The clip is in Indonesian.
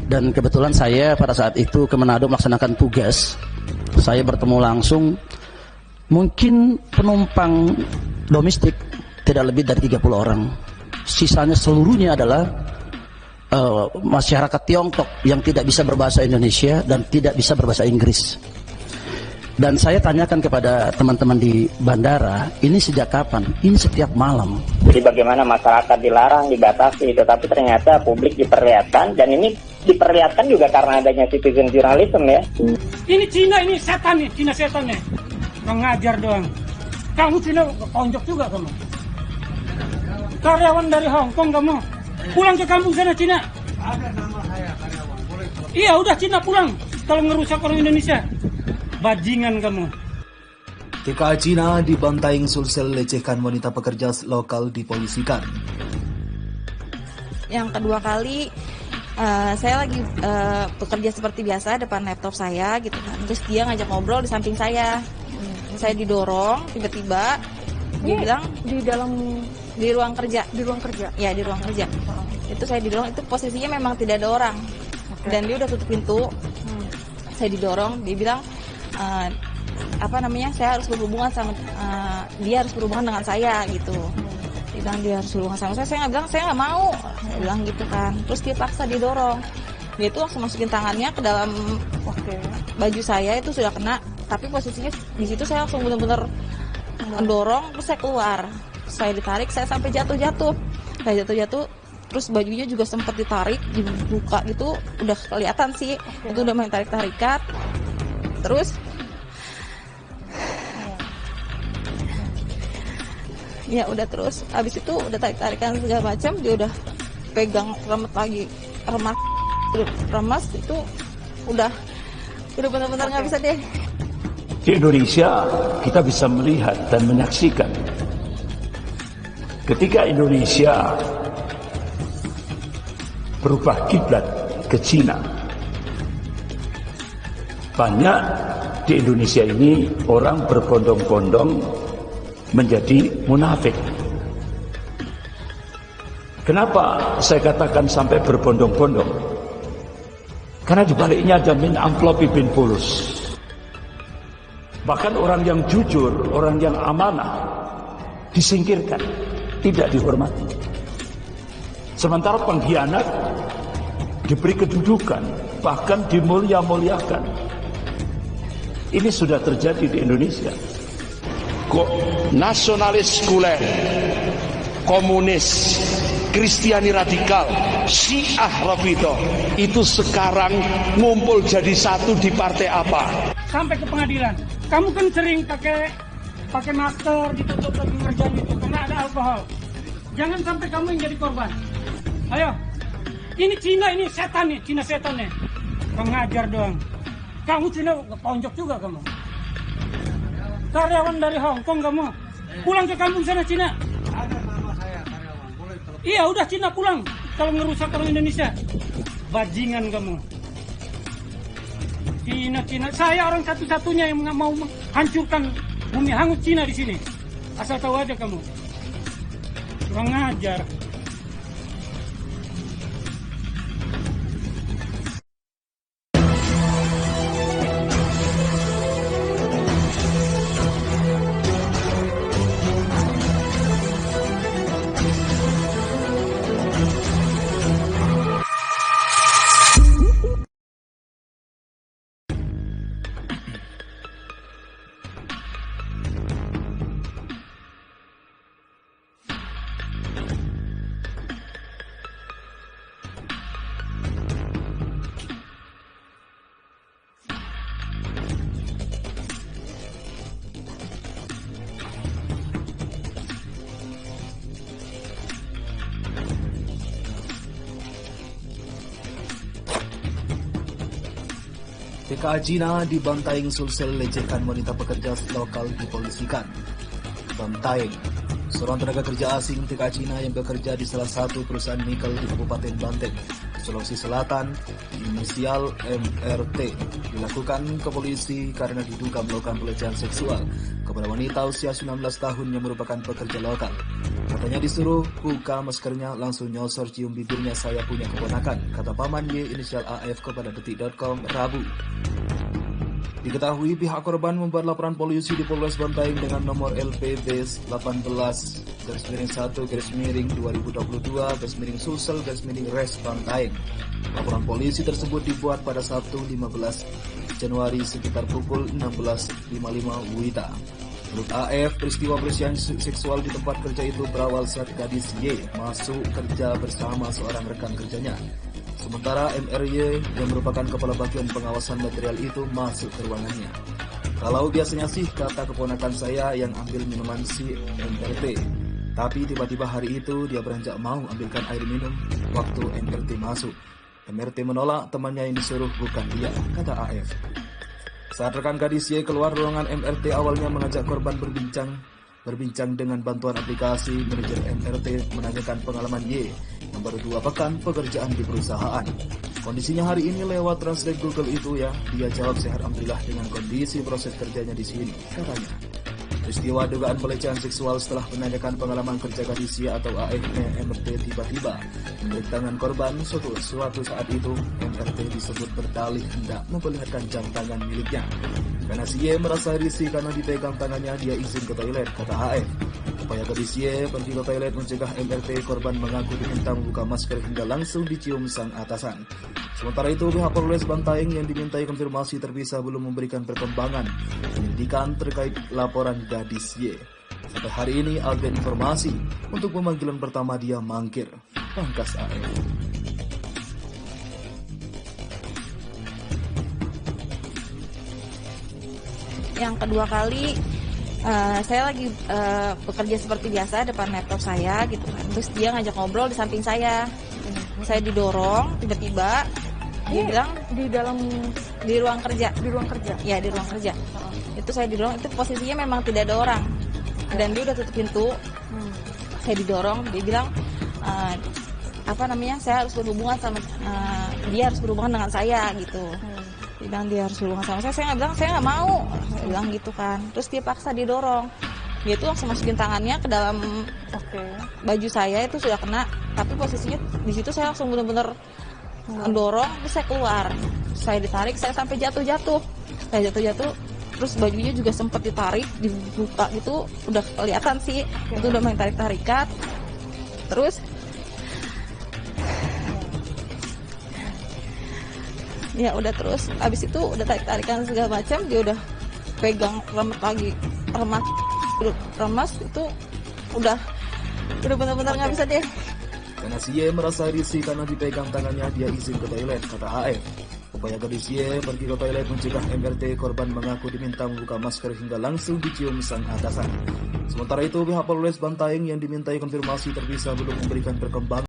Dan kebetulan saya pada saat itu ke Manado melaksanakan tugas. Saya bertemu langsung, mungkin penumpang domestik tidak lebih dari 30 orang. Sisanya seluruhnya adalah masyarakat Tiongkok yang tidak bisa berbahasa Indonesia dan tidak bisa berbahasa Inggris. Dan saya tanyakan kepada teman-teman di bandara, ini sejak kapan? Ini setiap malam. Jadi bagaimana masyarakat dilarang, dibatasi, tetapi ternyata publik diperlihatkan, dan ini diperlihatkan juga karena adanya citizen journalism ya. Ini Cina, ini setan nih, Cina setan nih. Mengajar doang. Kamu Cina ponjok juga kamu. Karyawan dari Hong Kong kamu. Pulang ke kampung sana Cina. Ada nama saya karyawan. Boleh. Iya udah Cina pulang. Kalau ngerusak orang Indonesia. Bajingan kamu. TKA Cina dibantai Sulsel lecehkan wanita pekerja lokal dipolisikan. Yang kedua kali saya lagi bekerja seperti biasa depan laptop saya gitu kan. Terus dia ngajak ngobrol di samping saya. Saya didorong tiba-tiba dia bilang di ruang kerja. Di ruang kerja. Ya, di ruang kerja. Itu saya didorong, itu posisinya memang tidak ada orang. Dan dia udah tutup pintu. Saya didorong, dia bilang saya harus berhubungan sama dia harus berhubungan dengan saya gitu. Dia bilang dia harus berhubungan sama saya nggak bilang saya nggak mau, saya bilang gitu kan. Terus dia paksa didorong, dia itu langsung masukin tangannya ke dalam baju saya, itu sudah kena, tapi posisinya di situ saya langsung benar-benar mendorong, terus saya keluar, saya ditarik, saya sampai jatuh, terus bajunya juga sempat ditarik, dibuka gitu, udah kelihatan sih, itu udah main tarik-tarikan. Terus ya udah, terus habis itu udah tarik-tarikan segala macam, dia udah pegang remas itu udah benar-benar nggak bisa deh. Di Indonesia kita bisa melihat dan menyaksikan ketika Indonesia berubah kiblat ke Cina. Banyak di Indonesia ini orang berbondong-bondong menjadi munafik. Kenapa saya katakan sampai berbondong-bondong? Karena dibaliknya ada min amplopi bin pulus. Bahkan orang yang jujur, orang yang amanah disingkirkan, tidak dihormati. Sementara pengkhianat diberi kedudukan, bahkan dimulia-muliakan. Ini sudah terjadi di Indonesia. Kok nasionalis sekuler, komunis, Kristiani radikal, Syiah Rafidhah itu sekarang ngumpul jadi satu di partai apa? Sampai ke pengadilan. Kamu kan sering pakai masker ditutup lagi ngerjain itu karena ada alkohol. Jangan sampai kamu yang jadi korban. Ayo. Ini Cina, ini setan nih, Cina setan nih. Mengajar doang. Kamu Cina ponjok juga kamu. Karyawan dari Hong Kong kamu. Pulang ke kampung sana Cina. Ada nama saya karyawan. Boleh. Iya udah Cina pulang. Kalau ngerusak orang Indonesia. Bajingan kamu. Cina. Saya orang satu-satunya yang mau menghancurkan bumi hangus Cina di sini. Asal tahu aja kamu. Kurang ajar. TKA Cina dibantai Sulsel lecehkan wanita pekerja lokal dipolisikan. Bantaeng, seorang tenaga kerja asing TKA Cina yang bekerja di salah satu perusahaan nikel di Kabupaten Banteng, Sulawesi Selatan, inisial MRT, dilakukan ke polisi karena diduga melakukan pelecehan seksual kepada wanita usia 19 tahun yang merupakan pekerja lokal. Katanya disuruh buka maskernya, langsung nyosor cium bibirnya, saya punya keponakan, kata paman Y inisial AF kepada detik.com Rabu. Diketahui pihak korban membuat laporan polisi di Polres Bantaeng dengan nomor LPB 18/2022/Res Bantaeng. Laporan polisi tersebut dibuat pada Sabtu 15 Januari sekitar pukul 16.55 WITA. Menurut AF, peristiwa pelecehan seksual di tempat kerja itu berawal saat gadis Y masuk kerja bersama seorang rekan kerjanya. Sementara MRY yang merupakan kepala bagian pengawasan material itu masuk ke ruangannya. Kalau biasanya sih kata keponakan saya yang ambil minuman si MRT. Tapi tiba-tiba hari itu dia beranjak mau ambilkan air minum waktu MRT masuk. MRT menolak, temannya yang disuruh bukan dia, kata AF. Saat rekan gadis Y keluar ruangan MRT awalnya mengajak korban berbincang dengan bantuan aplikasi. Manajer MRT menanyakan pengalaman Y yang baru 2 pekan pekerjaan di perusahaan. Kondisinya hari ini lewat translate Google itu ya. Dia jawab sehat alhamdulillah dengan kondisi proses kerjanya di sini, katanya. Peristiwa dugaan pelecehan seksual setelah menanyakan pengalaman kerja gadis Y atau AF-nya MRT tiba-tiba memberi tangan korban. Suatu saat itu MRT disebut berdalih hendak memperlihatkan jam tangan miliknya. Karena si Y merasa risih karena dipegang tangannya, dia izin ke toilet, kata AF. Upaya gadis Y pergi ke toilet mencegah MRT, korban mengaku diminta membuka masker hingga langsung dicium sang atasan. Sementara itu pihak Polres Bantaeng yang dimintai konfirmasi terpisah belum memberikan perkembangan penyelidikan terkait laporan gadis Y. Sampai hari ini agen informasi untuk pemanggilan pertama dia mangkir, pangkas AF. Yang kedua kali saya lagi bekerja seperti biasa depan laptop saya gitu kan. Terus dia ngajak ngobrol di samping saya. Saya didorong tiba-tiba. Dia bilang di ruang kerja. Di ruang kerja? Ya, di ruang kerja. Itu saya didorong, itu posisinya memang tidak ada orang. Dan dia udah tutup pintu. Saya didorong, dia bilang saya harus berhubungan sama dia harus berhubungan dengan saya gitu. Dia bilang dia harus berhubungan sama saya nggak bilang saya nggak mau, saya bilang gitu kan. Terus dia paksa didorong, dia tuh langsung masukin tangannya ke dalam baju saya, itu sudah kena, tapi posisinya di situ saya langsung benar-benar mendorong, terus saya keluar, saya ditarik, saya sampai jatuh, terus bajunya juga sempat ditarik, dibuka gitu, udah kelihatan sih, itu udah main tarik-tarikan, terus ya udah terus abis itu udah tarik-tarikan segala macam, dia udah pegang remas itu udah benar-benar nggak bisa deh. Karena si Y merasa risih karena dipegang tangannya, dia izin ke toilet, kata AF. Upaya gadis Y pergi ke toilet mencegah MRT, korban mengaku diminta membuka masker hingga langsung dicium sang atasan. Sementara itu pihak Polres Bantaeng yang dimintai konfirmasi terpisah belum memberikan perkembangan.